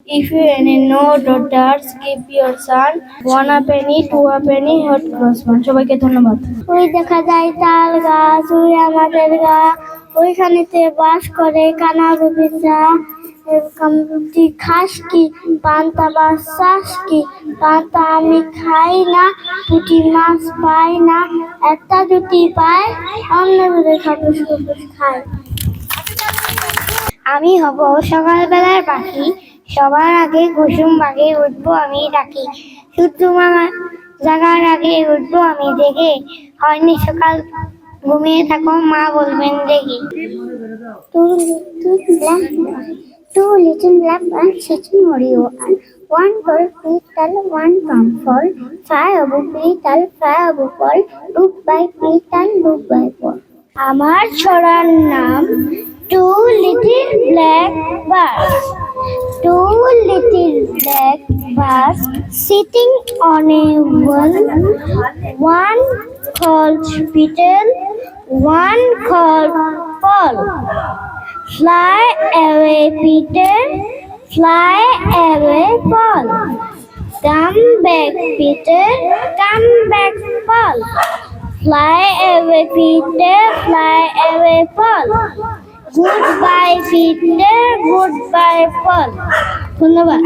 If you any no daughters, keep your son. 1 penny, 2 penny, hot cross one. সবাইকে ধন্যবাদ। ওই দেখা যায় তাল গাছ, ওই আমাদের গা, ওইখানেতে বাস করে কানার বিছা। তুই খাস কি পান্তা বা চাষ কি পান্তা আমি খাই না, পুঁটি মাছ পাই না, একটা জুটি পায় অন্য খাবুস খাবুস খায়। আমি হব সকালবেলার পাখি, সবার আগে কুসুম বাগে উঠবো আমি ডাকি। সূর্য মামা জাগার আগে উঠবো আমি দেখে, হয়নি সকাল ঘুমিয়ে থাকো মা বলবেন দেখি। Two little black birds sitting Oreo, one for petal, one from fall. Fly above petal, fly above fall. Look by petal, look by fall. আমার ছড়ার নাম Two Little Black Birds. Two little black birds sitting on a wall. One called Petal, one called Paul. Fly away, Peter, fly away, Paul. Come back, Peter, come back, Paul. Fly away, Peter, fly away, Paul. Goodbye, Peter, goodbye, Paul. ধন্যবাদ।